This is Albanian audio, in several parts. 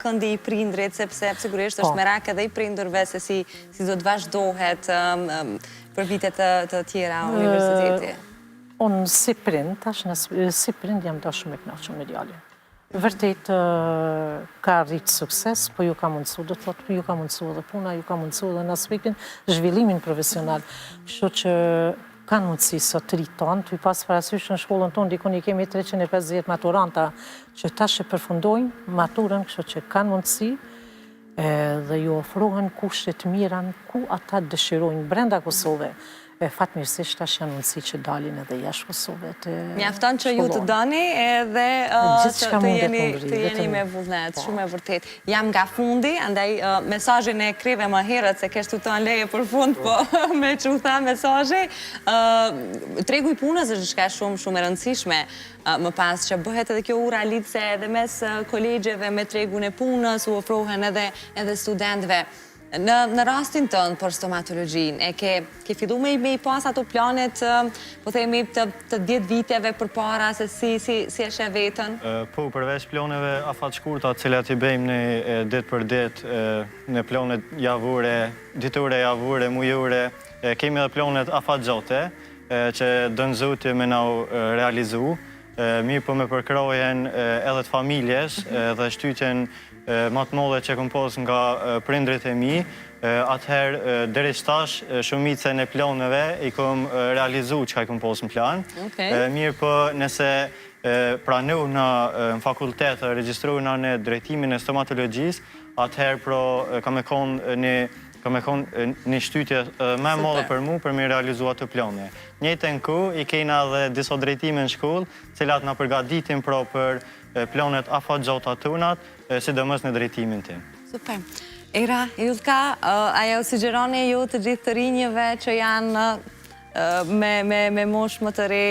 këndi i prindrit, sepse sigurisht është merak edhe i prindërve se si do të vazhdohet për vitet të tjera universiteti. Unë si prind jam da shumë e kënaqur me djalin. Vërtet ka rritë sukses, po ju ka mundësu, do të thotë, ju ka mundësu edhe puna, ju ka mundësu edhe në aspektin zhvillimin profesional. Kështu që kanë mundësi sot të rritë tonë, të i pas parasysh në shkollën tonë, dikun i kemi 350 maturanta që tash e përfundojnë maturën, kështu që kanë mundësi dhe ju ofrohen kushtet mira ku ata dëshirojnë brenda Kosovë. Fatmirësisht tash janë mundësi që dalin edhe jashtë Kosovë. Mjafton që ju të doni edhe të jeni me vullnet, shumë e vërtet. Jam nga fundi, andaj mesazhin e krive më herët se kesh tuton leje për fund, po me që u tha mesazhi. Tregu i punës është shka shumë e rëndësishme, më pas që bëhet edhe kjo ura lidhse edhe mes kolegjeve me tregun e punës, u ofrohen edhe studentëve. Në rastin tënë për stomatologjin, e ke fillu me i pas ato planet, po themi të 10 viteve për para, se si e shë vetën? Po, përveç planeve afat shkurta, cilat i bëjmë në dit për dit, në planet javure, ditore, javure, mujore, kemi edhe planet afat gjote, që dënë Zoti me nau realizu, mirë po me përkrojen edhe të familjes dhe shtytjen matë mëdhe që kom pos nga prindrit e mi, atëherë deri shtash shumicën e planeve i kom realizu që ka i kom pos në plan. Mirë po nëse pranu në fakultet, registru në drejtimin e stomatologjis, atëherë ka me konë një shtytje me mëdhe për mu për me realizu atë plane. Njëtën ku i kena dhe disa drejtime në shkollë, cilat në përgatitin për planet afat gjota tunat, sidomos në drejtimin tim. Super. Era, Julka, ajo sugjeroni ju të gjithë të rinjëve që janë me mosh më të re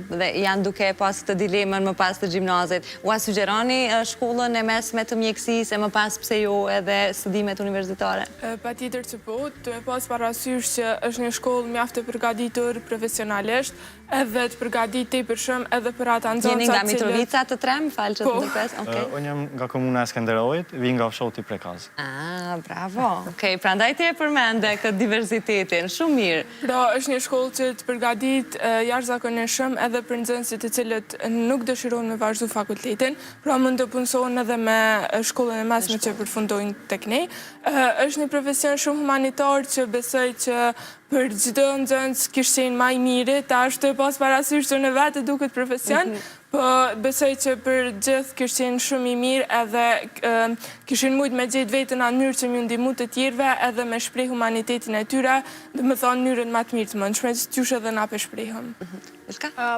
dhe janë duke pas të dilemën më pas të gjimnazit. Ua sugjeroni shkollën e mesme të mjekësisë e më pas pse jo edhe studimet universitare? Pa tjetër që po, të me pas parasysh që është një shkollë mjaftë të përgatitur profesionalisht, edhe të përgatitur për shumë edhe për ata nxënësa Jeni nga Mitrovica të Trem, falë që të ndërpes? Unë jam nga komuna e Skenderojit, vi nga fshoti Prekaz. Bravo. Prandaj ti e përmende këtë diversitetin, shumë mirë. Pra, është një shkollë që të përgatit jashtëzakonisht edhe për nxënësit të cilët nuk dëshirojnë me vazhdu fakultetin, pra mund të punësohen edhe me shkollën e mesme që përfundojnë tek ne. Është një profesion shumë humanitar që besoj që për gjithë nxënës kishtë qenë maj mire, ta është të pas parasysh që në vetë duket profesion, po besoj që për gjithë kishtë qenë shumë i mirë edhe kishin mujtë me gjithë vetën anë mënyrë që mjë ndimu të tjerve edhe me shprej humanitetin e tyre, dhe me thonë mënyrën ma të mirë të mëndshme, që t'jush edhe na për shprejhëm.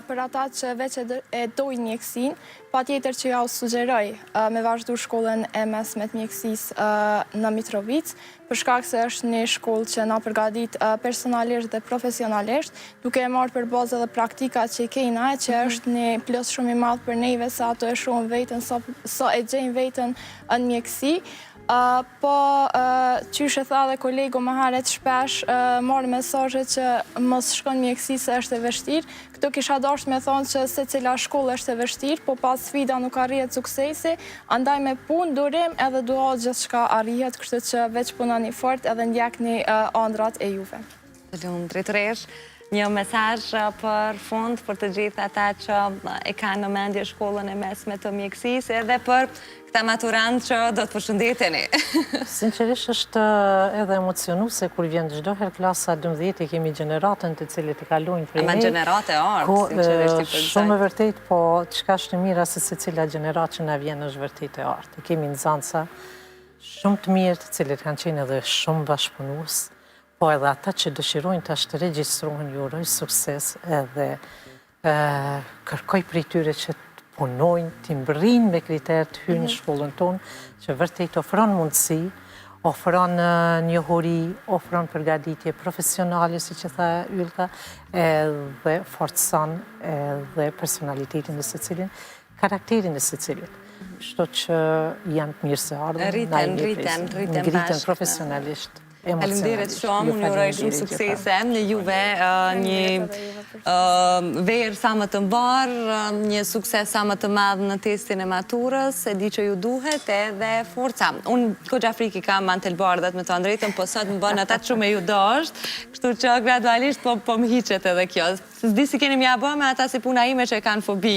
Për ata që veç e dojnë mjekësin, pa tjetër që ja u sugjeroj me vazhdu shkollën e mesme të mjekësis në Mitrovic, për shkak se është një shkollë që na përgadit personalisht dhe profesionalisht, duke e marrë për bazë edhe praktikat që i kejna, që është një plus shumë i madhë për neve, sa ato e shumë vetën, sa e gjejnë vetën në mjekësi. Po, qysh e tha dhe kolegu më haret shpesh, marrë mesazhe që mos shkon mjekësi se është e vështirë. Këto kisha dashur me thonë që se cila shkollë është e vështirë, po pas sfida nuk arrihet suksesi, andaj me punë, durim edhe dua gjithçka arrihet, kështu që veç punani fort edhe ndjekni ëndrat e juve. Drejtoresh, një mesazh për fund për të gjithë ata që e kanë në mendje shkollën e mesme të mjekësisë edhe për këta maturantë që do të përshëndeteni. Sinqerisht është edhe emocionuese kur vjen çdo herë klasa 12 kemi gjeneratën të cilët i kalojnë prej. Ama gjenerate sinqerisht i shumë e vërtet, po çka është e mira se secila gjenerat që na vjen është vërtet e artë. Kemi nxënësa shumë të mirë, të cilët kanë qenë edhe shumë bashkëpunues. Po edhe ata që dëshirojnë të ashtë regjistrohen, ju uroj sukses edhe kërkoj prej tyre që të punojnë, të mbërrinë me kriterë të hynë shkollën tonë, që vërtet ofron mundësi, ofron njohuri, ofron përgatitje profesionale, si që tha Ylka, edhe forcon edhe personalitetin e secilin, karakterin e secilit. Kështu që janë të mirë se ardhën, ngritën profesionalisht. Faleminderit shumë, unë uroj shumë suksese në juve, një verë sa më të mbarë, një sukses sa më të madhë në testin e maturës, e di që ju duhet edhe forca. Unë Goxha Friki kam Mantelbardhat me të drejtën, po sot më bënë ata shumë e ju dosht, kështu që gradualisht po më hiqet edhe kjo. S'di si keni mja bë me ata si puna ime që e kanë fobi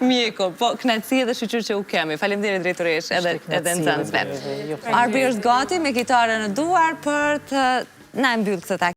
mjeko, po knatësi edhe shqyqyr që u kemi. Faleminderit drejtoresh edhe nxënësve. Arbi është gati me kitare në duar për të na mbyll këtë